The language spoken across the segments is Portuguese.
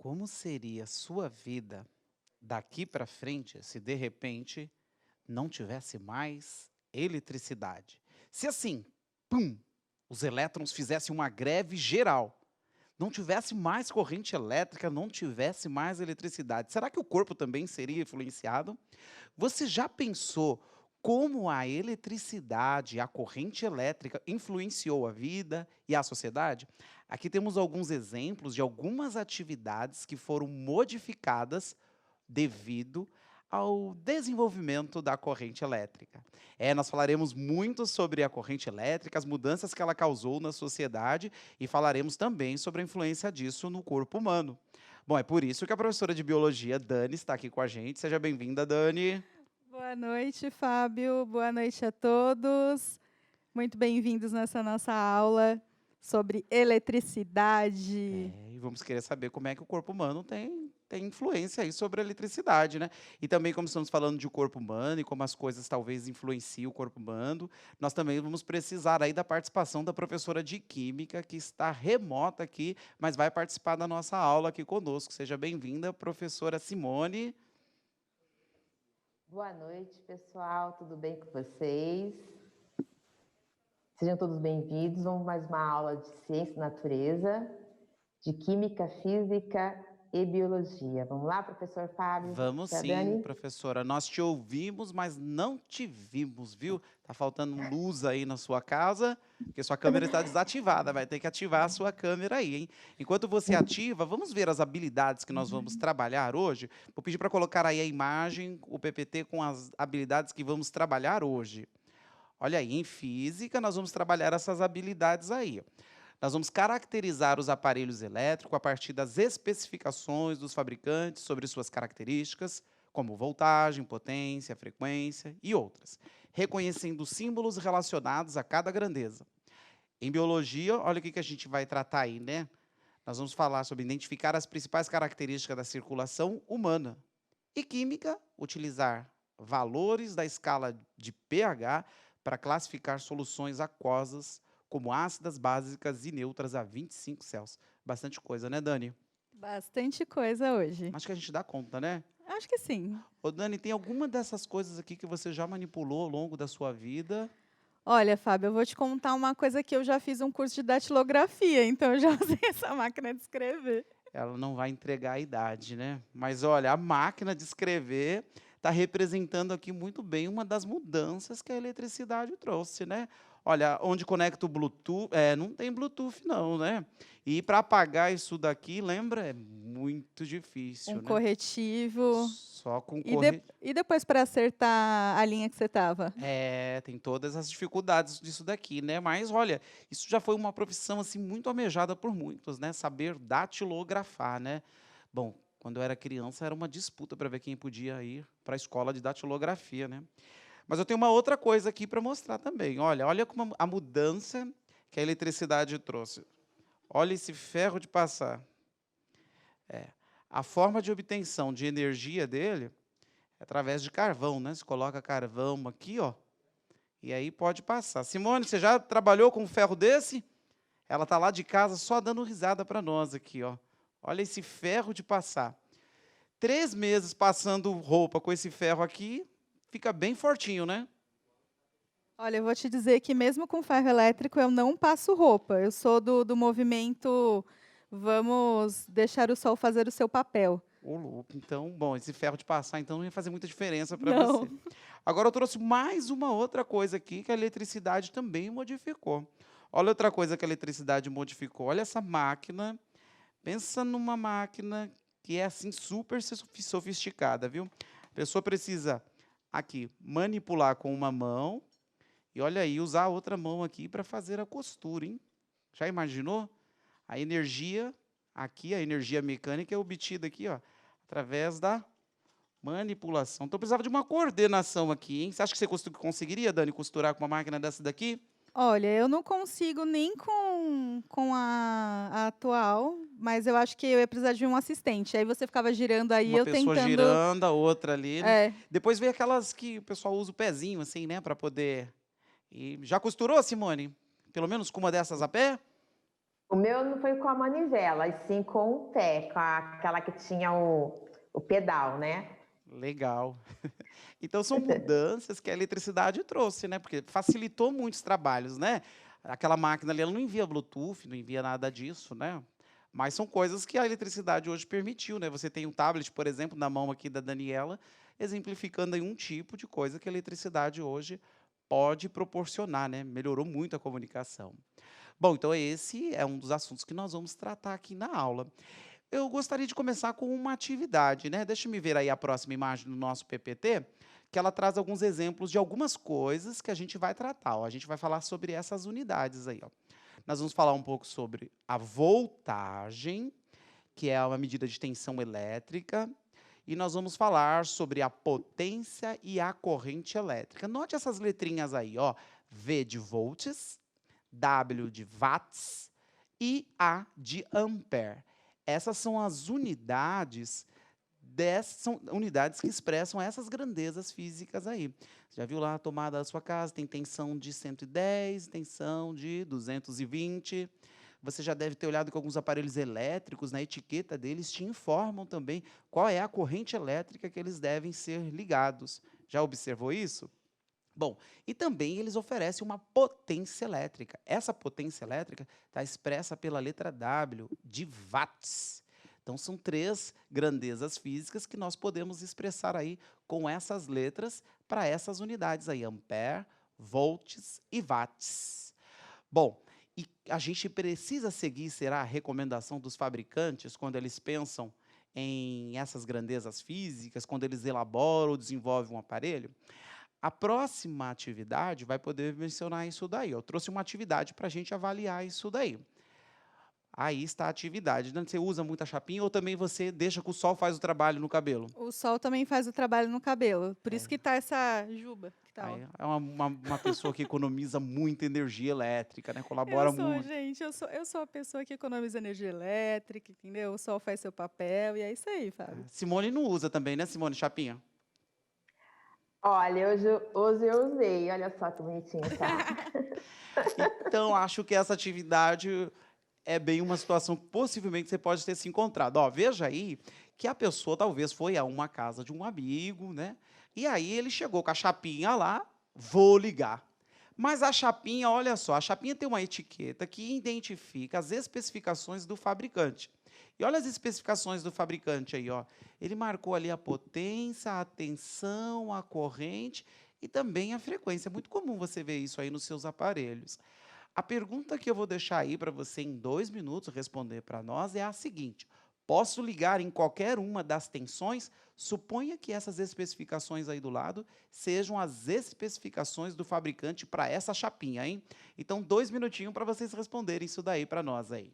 Como seria a sua vida daqui para frente se de repente não tivesse mais eletricidade? Se assim, pum, os elétrons fizessem uma greve geral, não tivesse mais corrente elétrica, não tivesse mais eletricidade, será que o corpo também seria influenciado? Você já pensou como a eletricidade, a corrente elétrica influenciou a vida e a sociedade? Aqui temos alguns exemplos de algumas atividades que foram modificadas devido ao desenvolvimento da corrente elétrica. Nós falaremos muito sobre a corrente elétrica, as mudanças que ela causou na sociedade e falaremos também sobre a influência disso no corpo humano. Bom, é por isso que a professora de biologia, Dani, está aqui com a gente. Seja bem-vinda, Dani. Boa noite, Fábio. Boa noite a todos. Muito bem-vindos nessa nossa aula sobre eletricidade. E vamos querer saber como é que o corpo humano tem influência aí sobre a eletricidade, né? E também, como estamos falando de corpo humano e como as coisas talvez influenciem o corpo humano, nós também vamos precisar aí da participação da professora de Química, que está remota aqui, mas vai participar da nossa aula aqui conosco. Seja bem-vinda, professora Simone. Boa noite, pessoal. Tudo bem com vocês? Sejam todos bem-vindos. Vamos mais uma aula de ciência da natureza, de química, física e biologia. Vamos lá, professor Fábio? Vamos Tia sim, Dani? professora. Nós te ouvimos, mas não te vimos, viu? Tá faltando luz aí na sua casa, porque sua câmera está desativada. Vai ter que ativar a sua câmera aí, hein? Enquanto você ativa, vamos ver as habilidades que nós vamos trabalhar hoje. Vou pedir para colocar aí a imagem, o PPT com as habilidades que vamos trabalhar hoje. Olha aí, em física, nós vamos trabalhar essas habilidades aí. Nós vamos caracterizar os aparelhos elétricos a partir das especificações dos fabricantes sobre suas características, como voltagem, potência, frequência e outras, reconhecendo símbolos relacionados a cada grandeza. Em biologia, olha o que a gente vai tratar aí, né? Nós vamos falar sobre identificar as principais características da circulação humana. E química, utilizar valores da escala de pH para classificar soluções aquosas como ácidas, básicas e neutras a 25 Celsius. Bastante coisa, né, Dani? Bastante coisa hoje. Acho que a gente dá conta, né? Acho que sim. Ô, Dani, tem alguma dessas coisas aqui que você já manipulou ao longo da sua vida? Olha, Fábio, eu vou te contar uma coisa que eu já fiz um curso de datilografia, então eu já usei essa máquina de escrever. Ela não vai entregar a idade, né? Mas olha, a máquina de escrever está representando aqui muito bem uma das mudanças que a eletricidade trouxe, né? Olha, onde conecta o Bluetooth, não tem Bluetooth não, né? E para apagar isso daqui, lembra, é muito Um difícil, né? corretivo. Só com E, corre... e depois para acertar a linha que você estava? tem todas as dificuldades disso daqui, né? Mas olha, isso já foi uma profissão assim muito almejada por muitos, né? Saber datilografar, né? Bom, quando eu era criança era uma disputa para ver quem podia ir para a escola de datilografia, né? Mas eu tenho uma outra coisa aqui para mostrar também. Olha como a mudança que a eletricidade trouxe. Olha esse ferro de passar. A forma de obtenção de energia dele é através de carvão, né? Você coloca carvão aqui, ó, e aí pode passar. Simone, você já trabalhou com um ferro desse? Ela está lá de casa só dando risada para nós aqui, ó. Olha esse ferro de passar. 3 meses passando roupa com esse ferro aqui, fica bem fortinho, né? Olha, eu vou te dizer que mesmo com ferro elétrico eu não passo roupa. Eu sou do movimento vamos deixar o sol fazer o seu papel. Ô, louco. Então, bom, esse ferro de passar, então, não ia fazer muita diferença para Não. você. Agora, eu trouxe mais uma outra coisa aqui que a eletricidade também modificou. Olha outra coisa que a eletricidade modificou. Olha essa máquina. Pensa numa máquina que é assim super sofisticada, viu? A pessoa precisa aqui manipular com uma mão e olha aí, usar a outra mão aqui para fazer a costura, hein? Já imaginou? A energia aqui, a energia mecânica é obtida aqui, ó, através da manipulação. Então precisava de uma coordenação aqui, hein? Você acha que você conseguiria, Dani, costurar com uma máquina dessa daqui? Olha, eu não consigo nem com a atual, mas eu acho que eu ia precisar de um assistente. Aí você ficava girando aí, Uma eu pessoa tentando. girando, a outra ali, né? É. Depois veio aquelas que o pessoal usa o pezinho, assim, né, para poder. E já costurou, Simone? Pelo menos com uma dessas a pé? O meu não foi com a manivela, e sim com o pé, aquela que tinha o pedal, né? Legal. Então são mudanças que a eletricidade trouxe, né, porque facilitou muitos trabalhos, né. Aquela máquina ali, ela não envia Bluetooth, não envia nada disso, né, mas são coisas que a eletricidade hoje permitiu, né. Você tem um tablet, por exemplo, na mão aqui da Daniela, exemplificando aí um tipo de coisa que a eletricidade hoje pode proporcionar, né, melhorou muito a comunicação. Bom, então esse é um dos assuntos que nós vamos tratar aqui na aula. Eu gostaria de começar com uma atividade, né. Deixa me ver aí a próxima imagem do nosso PPT, que ela traz alguns exemplos de algumas coisas que a gente vai tratar, ó. A gente vai falar sobre essas unidades aí, ó. Nós vamos falar um pouco sobre a voltagem, que é uma medida de tensão elétrica, e nós vamos falar sobre a potência e a corrente elétrica. Note essas letrinhas aí, ó, V de volts, W de watts e A de ampere. Essas são as unidades são unidades que expressam essas grandezas físicas aí. Você já viu lá a tomada da sua casa, tem tensão de 110, tensão de 220. Você já deve ter olhado que alguns aparelhos elétricos, na etiqueta deles, te informam também qual é a corrente elétrica que eles devem ser ligados. Já observou isso? Bom, e também eles oferecem uma potência elétrica. Essa potência elétrica está expressa pela letra W, de watts. Então, são três grandezas físicas que nós podemos expressar aí com essas letras para essas unidades aí, ampere, volts e watts. Bom, e a gente precisa seguir, será a recomendação dos fabricantes quando eles pensam em essas grandezas físicas, quando eles elaboram ou desenvolvem um aparelho? A próxima atividade vai poder mencionar isso daí. Eu trouxe uma atividade para a gente avaliar isso daí. Aí está a atividade. Você usa muita chapinha ou também você deixa que o sol faz o trabalho no cabelo? O sol também faz o trabalho no cabelo, por É. isso que tá essa juba que tá, ó. Aí é uma pessoa que economiza muita energia elétrica, né? Eu Colabora sou, muito. gente, eu sou a pessoa que economiza energia elétrica, entendeu? O sol faz seu papel e é isso aí, Fábio. Simone não usa também, né, Simone? Chapinha? Olha, hoje eu usei, olha só que bonitinho, tá? Então, acho que essa atividade é bem uma situação que possivelmente você pode ter se encontrado. Ó, veja aí que a pessoa talvez foi a uma casa de um amigo, né? E aí ele chegou com a chapinha lá, vou ligar. Mas a chapinha, olha só, a chapinha tem uma etiqueta que identifica as especificações do fabricante. E olha as especificações do fabricante aí, ó. Ele marcou ali a potência, a tensão, a corrente e também a frequência. É muito comum você ver isso aí nos seus aparelhos. A pergunta que eu vou deixar aí para você em 2 minutos responder para nós é a seguinte: posso ligar em qualquer uma das tensões? Suponha que essas especificações aí do lado sejam as especificações do fabricante para essa chapinha, hein? Então, 2 minutinhos para vocês responderem isso daí para nós aí.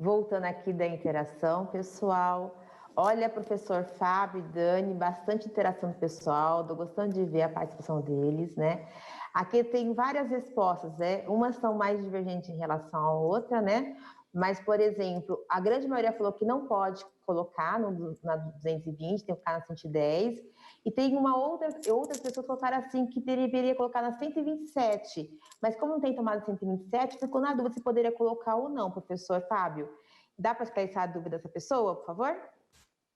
Voltando aqui da interação, pessoal. Olha, professor Fábio e Dani, bastante interação do pessoal, estou gostando de ver a participação deles, né? Aqui tem várias respostas, né? Umas são mais divergentes em relação à outra, né? Mas, por exemplo, a grande maioria falou que não pode colocar na 220, tem que ficar na 110. E tem outras pessoas colocaram assim que deveria colocar na 127. Mas como não tem tomada 127, ficou na dúvida se poderia colocar ou não, professor Fábio. Dá para esclarecer a dúvida dessa pessoa, por favor?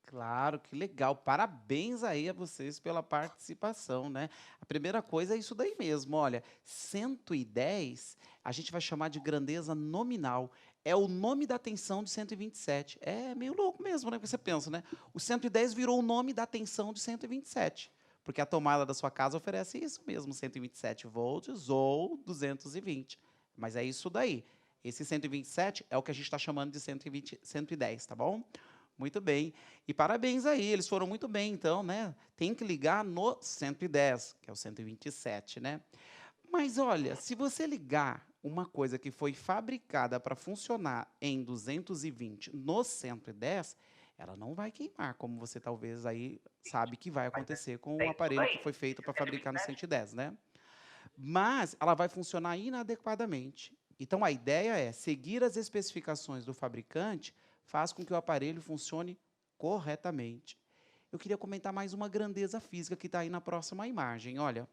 Claro, que legal. Parabéns aí a vocês pela participação, né? A primeira coisa é isso daí mesmo, olha, 110 a gente vai chamar de grandeza nominal. É o nome da tensão de 127. É meio louco mesmo, né? Porque você pensa, né? O 110 virou o nome da tensão de 127, porque a tomada da sua casa oferece isso mesmo, 127 volts ou 220. Mas é isso daí. Esse 127 é o que a gente está chamando de 120, 110, tá bom? Muito bem. E parabéns aí, eles foram muito bem, então, né? Tem que ligar no 110, que é o 127, né? Mas olha, se você ligar uma coisa que foi fabricada para funcionar em 220 no 110, ela não vai queimar, como você talvez aí sabe que vai acontecer com o aparelho que foi feito para fabricar no 110, né? Mas ela vai funcionar inadequadamente. Então, a ideia é seguir as especificações do fabricante, faz com que o aparelho funcione corretamente. Eu queria comentar mais uma grandeza física que está aí na próxima imagem. Olha,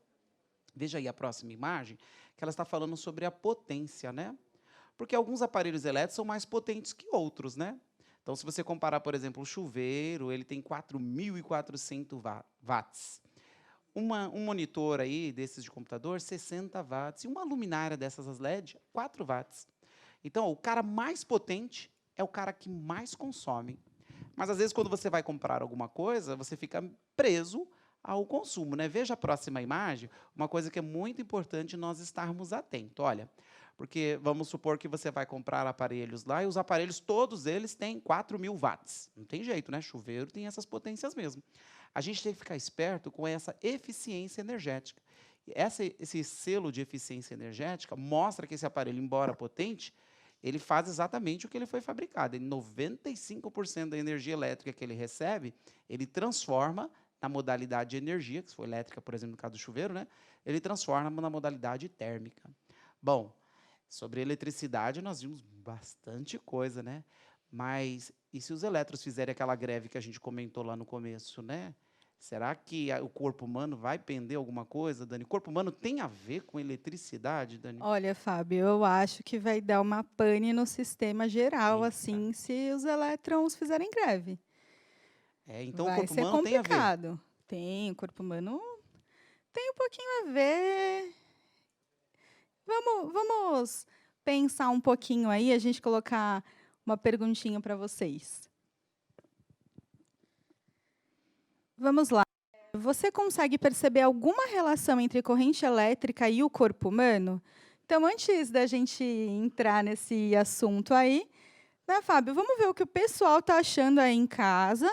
veja aí a próxima imagem, que ela está falando sobre a potência, né? Porque alguns aparelhos elétricos são mais potentes que outros, né? Então, se você comparar, por exemplo, o chuveiro, ele tem 4.400 watts. Um monitor aí, desses de computador, 60 watts. E uma luminária dessas as LED, 4 watts. Então, o cara mais potente é o cara que mais consome. Mas, às vezes, quando você vai comprar alguma coisa, você fica preso ao consumo, né? Veja a próxima imagem, uma coisa que é muito importante nós estarmos atentos. Olha, porque vamos supor que você vai comprar aparelhos lá e os aparelhos, todos eles têm 4.000 watts. Não tem jeito, né? Chuveiro tem essas potências mesmo. A gente tem que ficar esperto com essa eficiência energética. Esse selo de eficiência energética mostra que esse aparelho, embora potente, ele faz exatamente o que ele foi fabricado. 95% da energia elétrica que ele recebe, ele transforma na modalidade de energia, que se for elétrica, por exemplo, no caso do chuveiro, né? Ele transforma na modalidade térmica. Bom, sobre eletricidade nós vimos bastante coisa, né? Mas e se os elétrons fizerem aquela greve que a gente comentou lá no começo, né? Será que o corpo humano vai pender alguma coisa, Dani? O corpo humano tem a ver com eletricidade, Dani? Olha, Fábio, eu acho que vai dar uma pane no sistema geral, Eita. assim, se os elétrons fizerem greve. É, então o Vai corpo ser humano tem a ver. complicado. Tem, o corpo humano tem um pouquinho a ver. Vamos pensar um pouquinho aí, a gente colocar uma perguntinha para vocês. Vamos lá. Você consegue perceber alguma relação entre corrente elétrica e o corpo humano? Então, antes da gente entrar nesse assunto aí, né, Fábio, vamos ver o que o pessoal está achando aí em casa.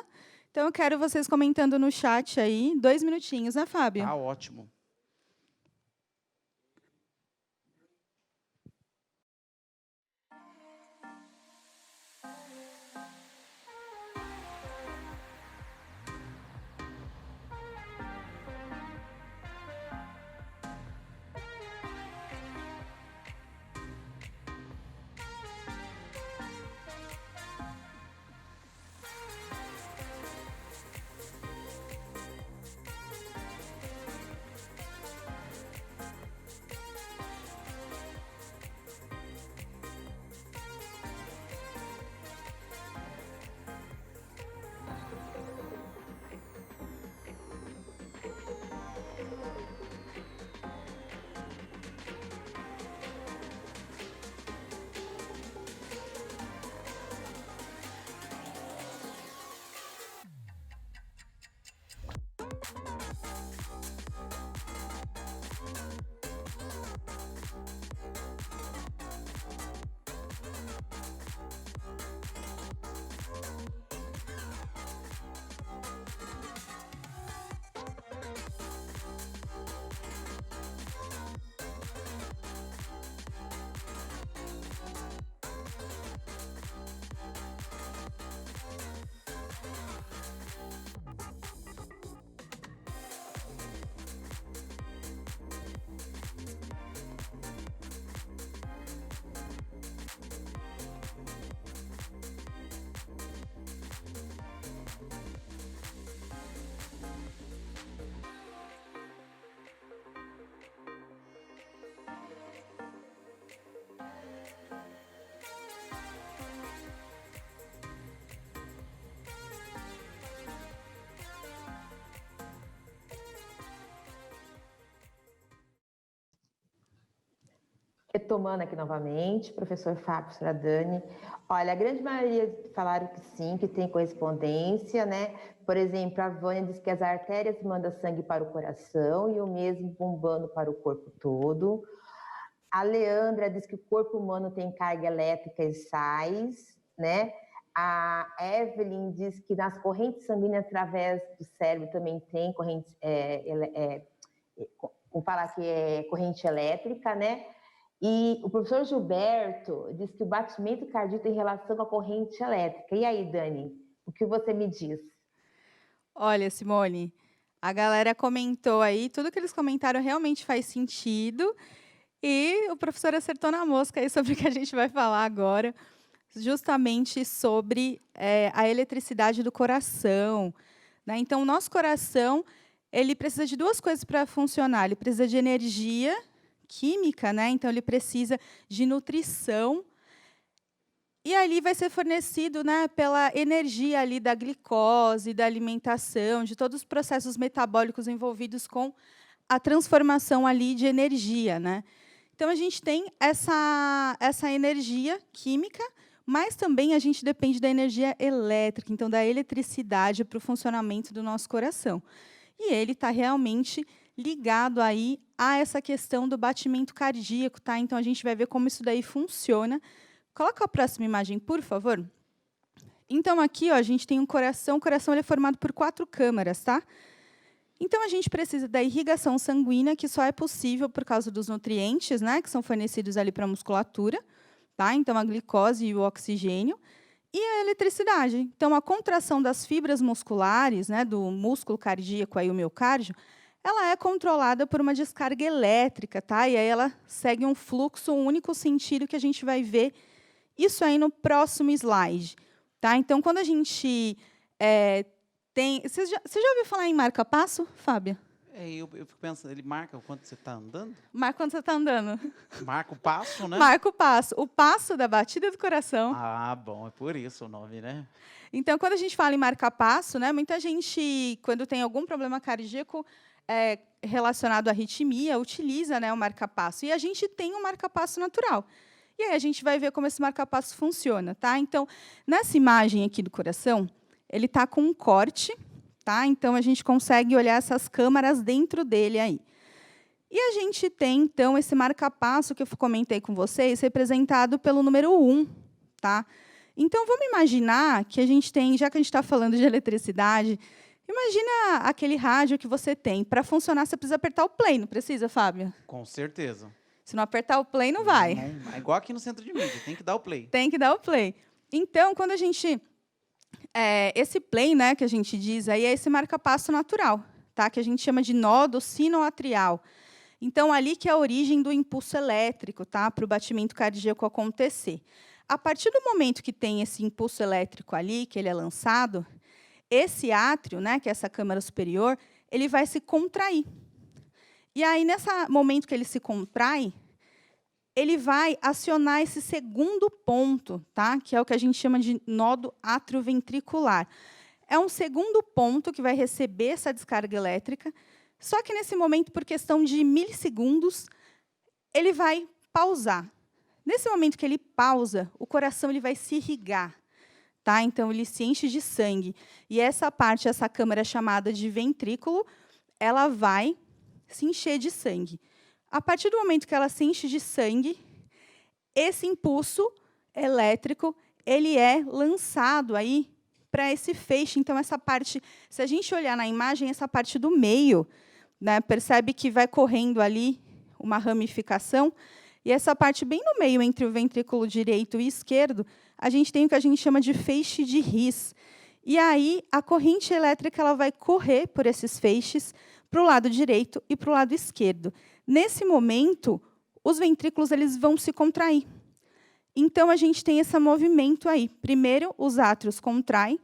Então, eu quero vocês comentando no chat aí, 2 minutinhos, né, Fábio? Tá ótimo. Retomando aqui novamente, professor Fábio, professora Dani. Olha, a grande maioria falaram que sim, que tem correspondência, né? Por exemplo, a Vânia diz que as artérias mandam sangue para o coração e o mesmo bombando para o corpo todo. A Leandra diz que o corpo humano tem carga elétrica e sais, né? A Evelyn diz que nas correntes sanguíneas através do cérebro também tem corrente, vamos falar que é corrente elétrica, né? E o professor Gilberto diz que o batimento cardíaco tem relação com a corrente elétrica. E aí, Dani, o que você me diz? Olha, Simone, a galera comentou aí, tudo que eles comentaram realmente faz sentido. E o professor acertou na mosca aí sobre o que a gente vai falar agora, justamente sobre a eletricidade do coração, né? Então, o nosso coração ele precisa de duas coisas para funcionar. Ele precisa de energia química, né? Então, ele precisa de nutrição. E ali vai ser fornecido, né, pela energia ali da glicose, da alimentação, de todos os processos metabólicos envolvidos com a transformação ali de energia, né? Então, a gente tem essa energia química, mas também a gente depende da energia elétrica, então da eletricidade para o funcionamento do nosso coração. E ele está realmente ligado aí a essa questão do batimento cardíaco, tá? Então, a gente vai ver como isso daí funciona. Coloca a próxima imagem, por favor. Então, aqui ó, a gente tem um coração. O coração ele é formado por 4 câmaras, tá? Então, a gente precisa da irrigação sanguínea, que só é possível por causa dos nutrientes, né, que são fornecidos ali para a musculatura, tá? Então, a glicose e o oxigênio. E a eletricidade. Então, a contração das fibras musculares, né, do músculo cardíaco, aí, o miocárdio, ela é controlada por uma descarga elétrica, tá? E aí ela segue um fluxo, um único sentido, que a gente vai ver isso aí no próximo slide. Tá? Então, quando a gente tem... Você já ouviu falar em marca-passo, Fábio? Eu fico pensando, ele marca o quanto você está andando? Marca quando você está andando. Marca o passo, né? Marca o passo. O passo da batida do coração. Ah, bom, é por isso o nome, né? Então, quando a gente fala em marca-passo, né, muita gente, quando tem algum problema cardíaco relacionado à arritmia, utiliza, né, o marca-passo. E a gente tem um marca-passo natural. E aí a gente vai ver como esse marca-passo funciona. Tá? Então, nessa imagem aqui do coração, ele está com um corte. Tá? Então, a gente consegue olhar essas câmaras dentro dele aí. E a gente tem, então, esse marca-passo que eu comentei com vocês, representado pelo número 1. Tá? Então, vamos imaginar que a gente tem, já que a gente está falando de eletricidade, imagina aquele rádio que você tem. Para funcionar, você precisa apertar o play, não precisa, Fábio? Com certeza. Se não apertar o play, não vai. É igual aqui no centro de mídia, tem que dar o play. Tem que dar o play. Então, quando a gente... esse play, né, que a gente diz aí, é esse marca-passo natural, tá? Que a gente chama de nódo sinoatrial. Então, ali que é a origem do impulso elétrico, tá? Para o batimento cardíaco acontecer. A partir do momento que tem esse impulso elétrico ali, que ele é lançado, esse átrio, né, que é essa câmara superior, ele vai se contrair. E aí, nesse momento que ele se contrai, ele vai acionar esse segundo ponto, tá? Que é o que a gente chama de nódo atrioventricular. É um segundo ponto que vai receber essa descarga elétrica, só que, nesse momento, por questão de milissegundos, ele vai pausar. Nesse momento que ele pausa, o coração ele vai se irrigar. Tá? Então, ele se enche de sangue. E essa parte, essa câmara chamada de ventrículo, ela vai se encher de sangue. A partir do momento que ela se enche de sangue, esse impulso elétrico ele é lançado aí para esse feixe. Então, essa parte, se a gente olhar na imagem, essa parte do meio, né, percebe que vai correndo ali uma ramificação, e essa parte bem no meio, entre o ventrículo direito e esquerdo, a gente tem o que a gente chama de feixe de His. E aí, a corrente elétrica ela vai correr por esses feixes para o lado direito e para o lado esquerdo. Nesse momento, os ventrículos eles vão se contrair. Então, a gente tem esse movimento aí. Primeiro, os átrios contraem,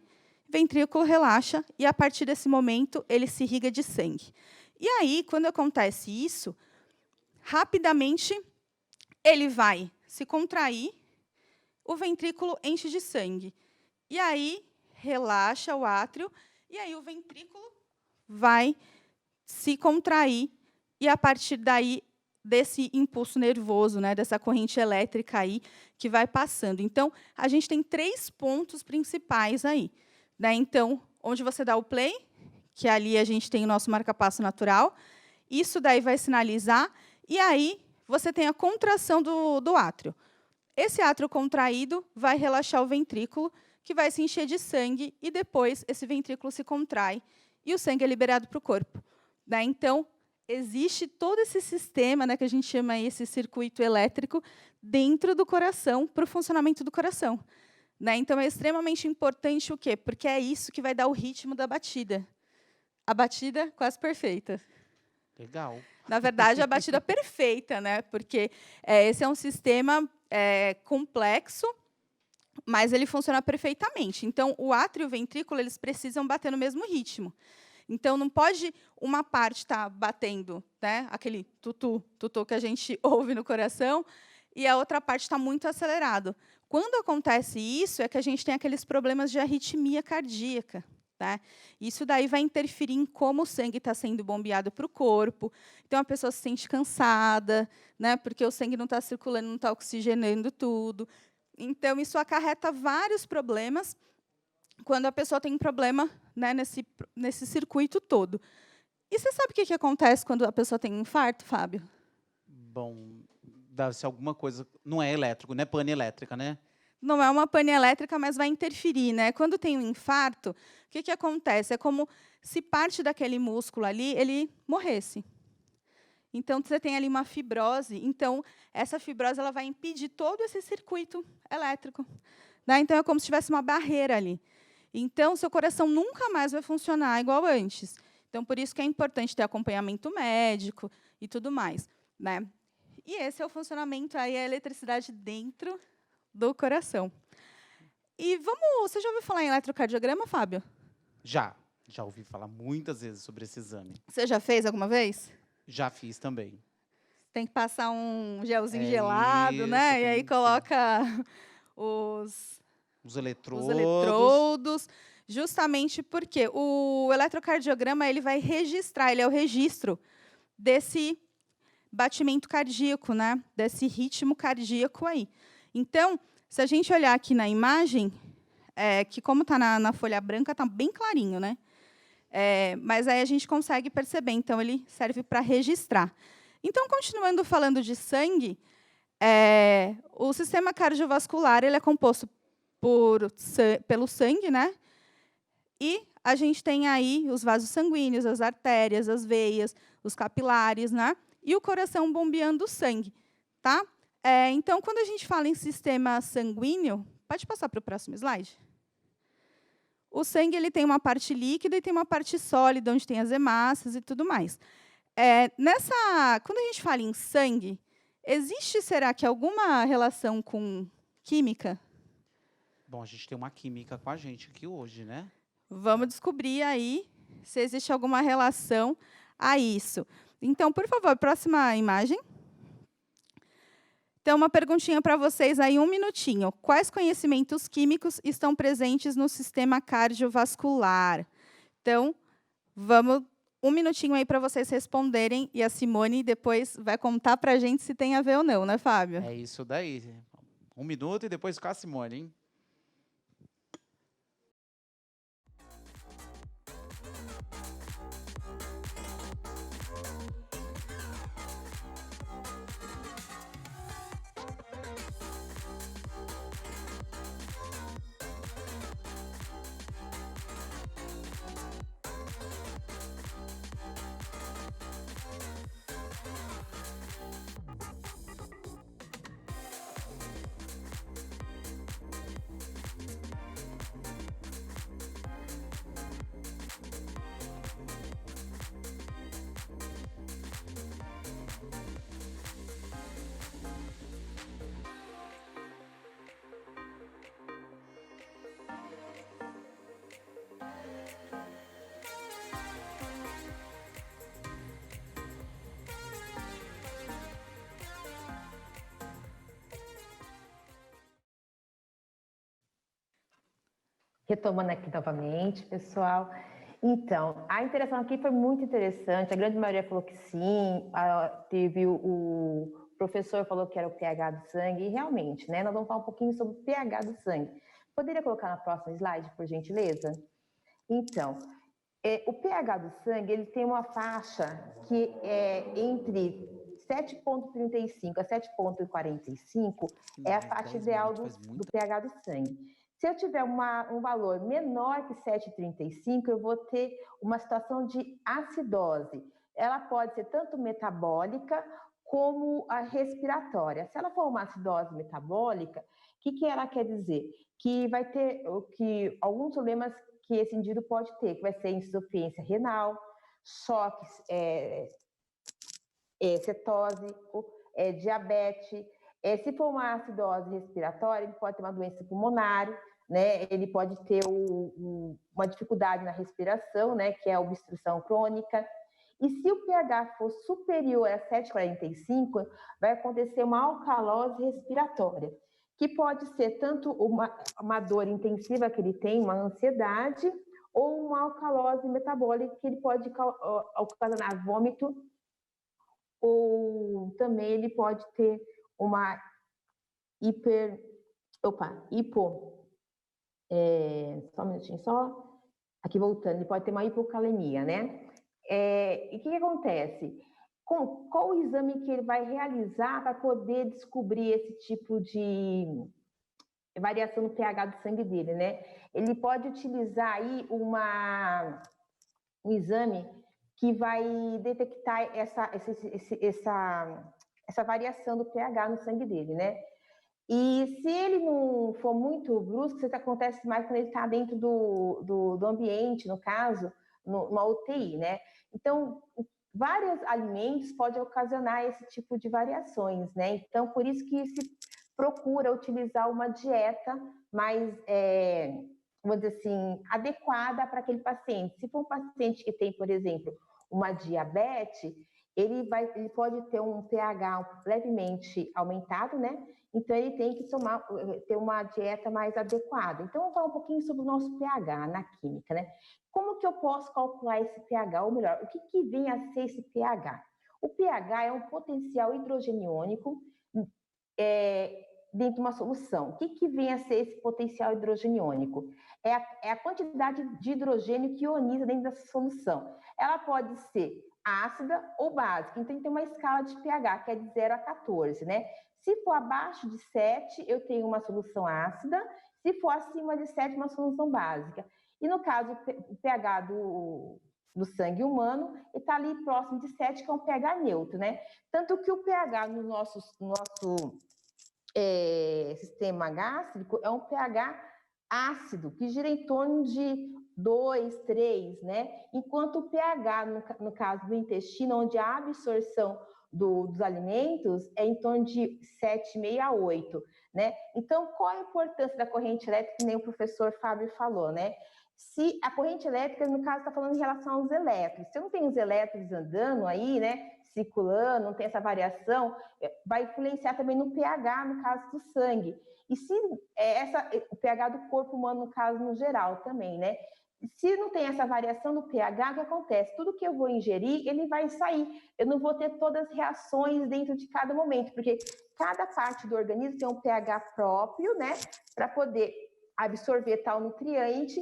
ventrículo relaxa, e, a partir desse momento, ele se irriga de sangue. E aí, quando acontece isso, rapidamente, ele vai se contrair, o ventrículo enche de sangue. E aí, relaxa o átrio, e aí o ventrículo vai se contrair, e, a partir daí, desse impulso nervoso, né, dessa corrente elétrica aí que vai passando. Então, a gente tem 3 pontos principais aí, né? Então, onde você dá o play, que ali a gente tem o nosso marca-passo natural, isso daí vai sinalizar, e aí você tem a contração do átrio. Esse átrio contraído vai relaxar o ventrículo, que vai se encher de sangue, e depois esse ventrículo se contrai, e o sangue é liberado para o corpo, né? Então, existe todo esse sistema, né, que a gente chama aí, esse circuito elétrico, dentro do coração, para o funcionamento do coração, né? Então, é extremamente importante o quê? Porque é isso que vai dar o ritmo da batida. A batida quase perfeita. Legal. Na verdade, a batida perfeita, né? Porque esse é um sistema complexo, mas ele funciona perfeitamente. Então, o átrio e o ventrículo eles precisam bater no mesmo ritmo. Então, não pode uma parte estar batendo, né, aquele tutu, tutu que a gente ouve no coração, e a outra parte está muito acelerado. Quando acontece isso, é que a gente tem aqueles problemas de arritmia cardíaca. Né? Isso daí vai interferir em como o sangue está sendo bombeado para o corpo. Então, a pessoa se sente cansada, né, porque o sangue não está circulando, não está oxigenando tudo. Então, isso acarreta vários problemas quando a pessoa tem um problema, né, nesse circuito todo. E você sabe o que acontece quando a pessoa tem um infarto, Fábio? Bom, deve ser alguma coisa. Não é elétrico, não é pane elétrica, né? Não é uma pane elétrica, mas vai interferir, né? Quando tem um infarto, o que acontece? É como se parte daquele músculo ali ele morresse. Então, você tem ali uma fibrose. Então, essa fibrose ela vai impedir todo esse circuito elétrico. Né? Então, é como se tivesse uma barreira ali. Então, seu coração nunca mais vai funcionar igual antes. Então, por isso que é importante ter acompanhamento médico e tudo mais. Né? E esse é o funcionamento, aí, a eletricidade dentro do coração. E você já ouviu falar em eletrocardiograma, Fábio? Já ouvi falar muitas vezes sobre esse exame. Você já fez alguma vez? Já fiz também. Tem que passar um gelzinho gelado, né? E aí coloca os eletrodos. Os eletrodos, justamente porque o eletrocardiograma ele vai registrar, ele é o registro desse batimento cardíaco, né? Desse ritmo cardíaco aí. Então, se a gente olhar aqui na imagem, que como está na folha branca, está bem clarinho, né? Mas aí a gente consegue perceber. Então, ele serve para registrar. Então, continuando falando de sangue, o sistema cardiovascular ele é composto pelo sangue, né? E a gente tem aí os vasos sanguíneos, as artérias, as veias, os capilares, né? E o coração bombeando o sangue, tá? Então, quando a gente fala em sistema sanguíneo, pode passar para o próximo slide? O sangue ele tem uma parte líquida e tem uma parte sólida, onde tem as hemácias e tudo mais. Quando a gente fala em sangue, existe, será que, alguma relação com química? Bom, a gente tem uma química com a gente aqui hoje, né? Vamos descobrir aí se existe alguma relação a isso. Então, por favor, próxima imagem. Então, uma perguntinha para vocês aí, 1 minutinho. Quais conhecimentos químicos estão presentes no sistema cardiovascular? Então, vamos 1 minutinho aí para vocês responderem, e a Simone depois vai contar para a gente se tem a ver ou não, né, Fábio? É isso daí. 1 minuto e depois com a Simone, hein? Retomando aqui novamente, pessoal. Então, a interação aqui foi muito interessante, a grande maioria falou que sim, teve o professor falou que era o pH do sangue, e realmente, né, nós vamos falar um pouquinho sobre o pH do sangue. Poderia colocar na próxima slide, por gentileza? Então, o pH do sangue, ele tem uma faixa que é entre 7,35 a 7,45, é a faixa ideal do pH do sangue. Se eu tiver um valor menor que 7,35, eu vou ter uma situação de acidose. Ela pode ser tanto metabólica como a respiratória. Se ela for uma acidose metabólica, o que ela quer dizer? Que vai ter alguns problemas que esse indivíduo pode ter, que vai ser insuficiência renal, choque cetósico, diabetes. Se for uma acidose respiratória, ele pode ter uma doença pulmonar, né? Ele pode ter uma dificuldade na respiração, né? Que é a obstrução crônica. E se o pH for superior a 7,45, vai acontecer uma alcalose respiratória, que pode ser tanto uma dor intensiva que ele tem, uma ansiedade, ou uma alcalose metabólica que ele pode ocasionar vômito, ou também ele pode ter uma só um minutinho só, aqui voltando, ele pode ter uma hipocalemia, né? E o que acontece? Qual o exame que ele vai realizar para poder descobrir esse tipo de variação no pH do sangue dele, né? Ele pode utilizar aí um exame que vai detectar essa variação do pH no sangue dele, né? E se ele não for muito brusco, isso acontece mais quando ele está dentro do ambiente, no caso, numa UTI, né? Então, vários alimentos podem ocasionar esse tipo de variações, né? Então, por isso que se procura utilizar uma dieta mais, vamos dizer assim, adequada para aquele paciente. Se for um paciente que tem, por exemplo, uma diabetes, ele pode ter um pH levemente aumentado, né? Então, ele tem que ter uma dieta mais adequada. Então, vamos falar um pouquinho sobre o nosso pH na química, né? Como que eu posso calcular esse pH? Ou melhor, o que vem a ser esse pH? O pH é um potencial hidrogeniônico dentro de uma solução. O que vem a ser esse potencial hidrogeniônico? É a quantidade de hidrogênio que ioniza dentro dessa solução. Ela pode ser ácida ou básica. Então, tem uma escala de pH, que é de 0 a 14, né? Se for abaixo de 7, eu tenho uma solução ácida. Se for acima de 7, uma solução básica. E no caso, o pH do sangue humano está ali próximo de 7, que é um pH neutro, né? Tanto que o pH no nosso sistema gástrico é um pH ácido, que gira em torno de 2, 3, né? Enquanto o pH, no caso do intestino, onde a absorção dos alimentos é em torno de 7,5 a 8, né? Então, qual a importância da corrente elétrica, que nem o professor Fábio falou, né? Se a corrente elétrica, no caso, está falando em relação aos elétrons. Se eu não tenho os elétrons andando aí, né, circulando, não tem essa variação, vai influenciar também no pH, no caso do sangue. E se o pH do corpo humano, no caso, no geral, também, né? Se não tem essa variação do pH, o que acontece? Tudo que eu vou ingerir, ele vai sair. Eu não vou ter todas as reações dentro de cada momento, porque cada parte do organismo tem um pH próprio, né? Para poder absorver tal nutriente,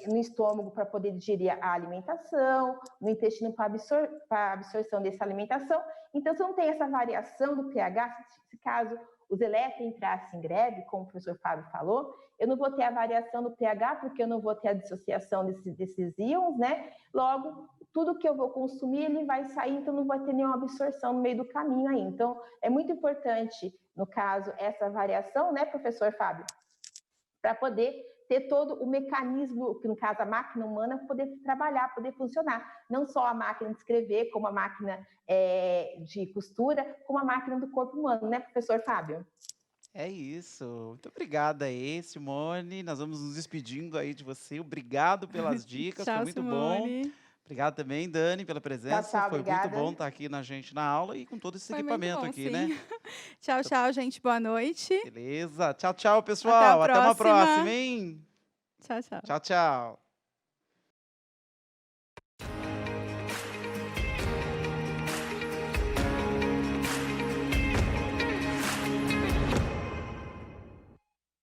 no estômago para poder digerir a alimentação, no intestino para a absorção dessa alimentação. Então, se não tem essa variação do pH, se caso os elétrons entrassem em greve, como o professor Fábio falou, eu não vou ter a variação do pH, porque eu não vou ter a dissociação desses íons, né? Logo, tudo que eu vou consumir, ele vai sair, então não vai ter nenhuma absorção no meio do caminho aí. Então, é muito importante, no caso, essa variação, né, professor Fábio? Para poder ter todo o mecanismo, que no caso a máquina humana, poder trabalhar, poder funcionar. Não só a máquina de escrever, como a máquina de costura, como a máquina do corpo humano, né, professor Fábio? É isso. Muito obrigada aí, Simone. Nós vamos nos despedindo aí de você. Obrigado pelas dicas, foi Tchau, muito bom. Simone. Obrigado também, Dani, pela presença. tchau, Foi muito bom obrigada. estar aqui na gente na aula e com todo esse Foi muito equipamento bom, aqui, sim. né? Tchau, tchau, gente. Boa noite. Beleza. Tchau, tchau, pessoal. Até uma próxima, hein? Tchau, tchau. Tchau, tchau.